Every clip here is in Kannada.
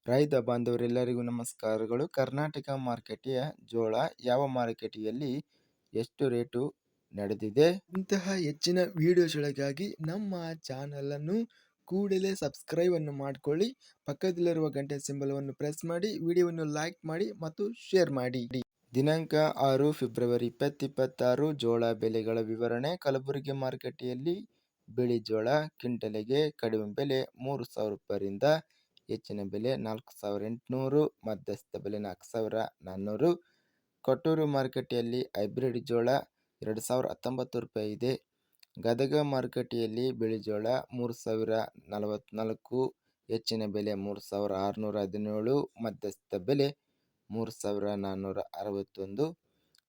ರೈತ ಬಾಂಧವರೆಲ್ಲರಿಗೂ ನಮಸ್ಕಾರಗಳು. ಕರ್ನಾಟಕ ಮಾರುಕಟ್ಟೆಯ ಜೋಳ ಯಾವ ಮಾರುಕಟ್ಟೆಯಲ್ಲಿ ಎಷ್ಟು ರೇಟು ನಡೆದಿದೆ? ಇಂತಹ ಹೆಚ್ಚಿನ ವಿಡಿಯೋಸ್ಗಳಿಗಾಗಿ ನಮ್ಮ ಚಾನಲನ್ನು ಕೂಡಲೇ ಸಬ್ಸ್ಕ್ರೈಬ್ ಅನ್ನು ಮಾಡಿಕೊಳ್ಳಿ. ಪಕ್ಕದಲ್ಲಿರುವ ಗಂಟೆ ಸಿಂಬಲವನ್ನು ಪ್ರೆಸ್ ಮಾಡಿ, ವಿಡಿಯೋವನ್ನು ಲೈಕ್ ಮಾಡಿ ಮತ್ತು ಶೇರ್ ಮಾಡಿ. ದಿನಾಂಕ 6 ಫೆಬ್ರವರಿ 2026 ಜೋಳ ಬೆಲೆಗಳ ವಿವರಣೆ. ಕಲಬುರಗಿ ಮಾರುಕಟ್ಟೆಯಲ್ಲಿ ಬಿಳಿ ಜೋಳ ಕ್ವಿಂಟಲಿಗೆ ಕಡಿಮೆ ಬೆಲೆ 3,000 ರೂಪಾಯಿಯಿಂದ ಹೆಚ್ಚಿನ ಬೆಲೆ 4,800, ಮಧ್ಯಸ್ಥ ಬೆಲೆ 4,400. ಕೊಟ್ಟೂರು ಮಾರುಕಟ್ಟೆಯಲ್ಲಿ ಹೈಬ್ರಿಡ್ ಜೋಳ 2,019 ರೂಪಾಯಿ ಇದೆ. ಗದಗ ಮಾರುಕಟ್ಟೆಯಲ್ಲಿ ಬಿಳಿ ಜೋಳ 3,044, ಹೆಚ್ಚಿನ ಬೆಲೆ 3,617, ಮಧ್ಯಸ್ಥ ಬೆಲೆ 3,461.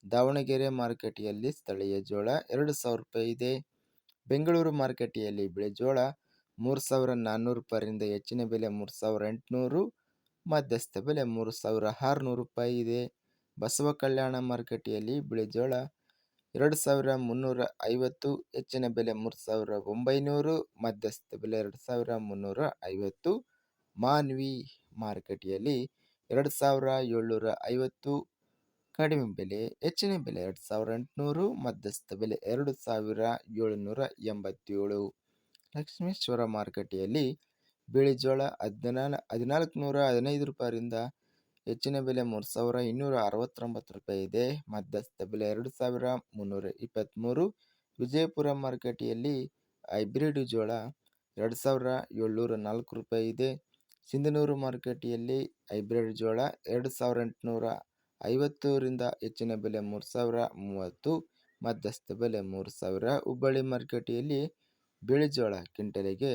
ದಾವಣಗೆರೆ ಮಾರುಕಟ್ಟೆಯಲ್ಲಿ ಸ್ಥಳೀಯ ಜೋಳ 2,000 ರೂಪಾಯಿ ಇದೆ. ಬೆಂಗಳೂರು ಮಾರುಕಟ್ಟೆಯಲ್ಲಿ ಬಿಳಿ ಜೋಳ 3,400 ರೂಪಾಯಿಯಿಂದ ಹೆಚ್ಚಿನ ಬೆಲೆ 3,800, ಮಧ್ಯಸ್ಥ ಬೆಲೆ 3,600 ರೂಪಾಯಿ ಇದೆ. ಬಸವ ಕಲ್ಯಾಣ ಮಾರುಕಟ್ಟೆಯಲ್ಲಿ ಬಿಳಿ ಜೋಳ 2,350, ಹೆಚ್ಚಿನ ಬೆಲೆ 3,900, ಮಧ್ಯಸ್ಥ ಬೆಲೆ 2,350. ಮಾನ್ವಿ ಮಾರುಕಟ್ಟೆಯಲ್ಲಿ 2,750, ಕಡಿಮೆ ಬೆಲೆ, ಹೆಚ್ಚಿನ ಬೆಲೆ 2,800, ಮಧ್ಯಸ್ಥ ಬೆಲೆ 2,787. ಲಕ್ಷ್ಮೇಶ್ವರ ಮಾರುಕಟ್ಟೆಯಲ್ಲಿ ಬಿಳಿ ಜೋಳ 1,415 ರೂಪಾಯಿಯಿಂದ ಹೆಚ್ಚಿನ ಬೆಲೆ 3,269 ರೂಪಾಯಿ ಇದೆ. ಮಧ್ಯಸ್ಥ ಬೆಲೆ 2,323. ವಿಜಯಪುರ ಮಾರುಕಟ್ಟೆಯಲ್ಲಿ ಹೈಬ್ರಿಡ್ ಜೋಳ 2,704 ರೂಪಾಯಿ ಇದೆ. ಸಿಂಧನೂರು ಮಾರುಕಟ್ಟೆಯಲ್ಲಿ ಹೈಬ್ರಿಡ್ ಜೋಳ 2,850ರಿಂದ ಹೆಚ್ಚಿನ ಬೆಲೆ 3,030, ಮಧ್ಯಸ್ಥ ಬೆಲೆ 3,000. ಹುಬ್ಬಳ್ಳಿ ಮಾರುಕಟ್ಟೆಯಲ್ಲಿ ಬಿಳಿ ಜೋಳ ಕ್ವಿಂಟಲಿಗೆ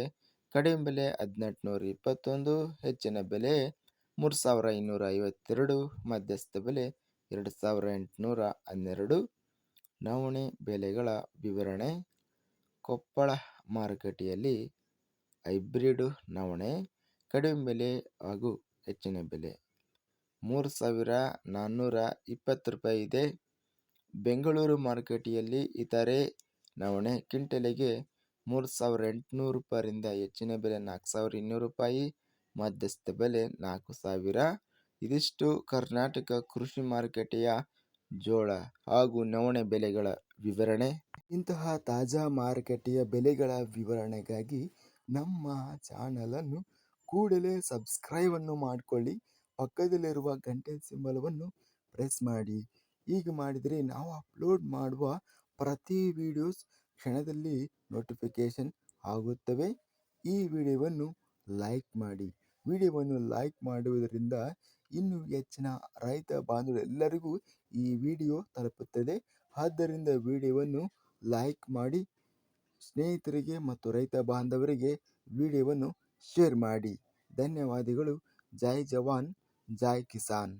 ಕಡಿಮೆ ಬೆಲೆ 1,821, ಹೆಚ್ಚಿನ ಬೆಲೆ 3,252, ಮಧ್ಯಸ್ಥ ಬೆಲೆ 2,812. ನವಣೆ ಬೆಲೆಗಳ ವಿವರಣೆ. ಕೊಪ್ಪಳ ಮಾರುಕಟ್ಟೆಯಲ್ಲಿ ಹೈಬ್ರಿಡ್ ನವಣೆ ಕಡಿಮೆ ಬೆಲೆ ಹಾಗೂ ಹೆಚ್ಚಿನ ಬೆಲೆ 3,420 ರೂಪಾಯಿ ಇದೆ. ಬೆಂಗಳೂರು ಮಾರುಕಟ್ಟೆಯಲ್ಲಿ ಇತರೆ ನವಣೆ ಕ್ವಿಂಟಲಿಗೆ 3,800 ರೂಪಾಯಿಯಿಂದ ಹೆಚ್ಚಿನ ಬೆಲೆ 4,200 ರೂಪಾಯಿ, ಮಧ್ಯಸ್ಥ ಬೆಲೆ 4,000. ಇದಿಷ್ಟು ಕರ್ನಾಟಕ ಕೃಷಿ ಮಾರುಕಟ್ಟೆಯ ಜೋಳ ಹಾಗೂ ನವಣೆ ಬೆಲೆಗಳ ವಿವರಣೆ. ಇಂತಹ ತಾಜಾ ಮಾರುಕಟ್ಟೆಯ ಬೆಲೆಗಳ ವಿವರಣೆಗಾಗಿ ನಮ್ಮ ಚಾನಲನ್ನು ಕೂಡಲೇ ಸಬ್ಸ್ಕ್ರೈಬ್ ಅನ್ನು ಮಾಡಿಕೊಳ್ಳಿ. ಪಕ್ಕದಲ್ಲಿರುವ ಗಂಟೆ ಸಿಂಬಲವನ್ನು ಪ್ರೆಸ್ ಮಾಡಿ. ಹೀಗೆ ಮಾಡಿದರೆ ನಾವು ಅಪ್ಲೋಡ್ ಮಾಡುವ ಪ್ರತಿ ವಿಡಿಯೋಸ್ ಕ್ಷಣದಲ್ಲಿ ನೋಟಿಫಿಕೇಶನ್ ಆಗುತ್ತವೆ. ಈ ವಿಡಿಯೋವನ್ನು ಲೈಕ್ ಮಾಡಿ. ವಿಡಿಯೋವನ್ನು ಲೈಕ್ ಮಾಡುವುದರಿಂದ ಇನ್ನೂ ಹೆಚ್ಚಿನ ರೈತ ಬಾಂಧವರೆಲ್ಲರಿಗೂ ಈ ವಿಡಿಯೋ ತಲುಪುತ್ತದೆ. ಆದ್ದರಿಂದ ವಿಡಿಯೋವನ್ನು ಲೈಕ್ ಮಾಡಿ, ಸ್ನೇಹಿತರಿಗೆ ಮತ್ತು ರೈತ ಬಾಂಧವರಿಗೆ ವಿಡಿಯೋವನ್ನು ಶೇರ್ ಮಾಡಿ. ಧನ್ಯವಾದಗಳು. ಜೈ ಜವಾನ್, ಜೈ ಕಿಸಾನ್.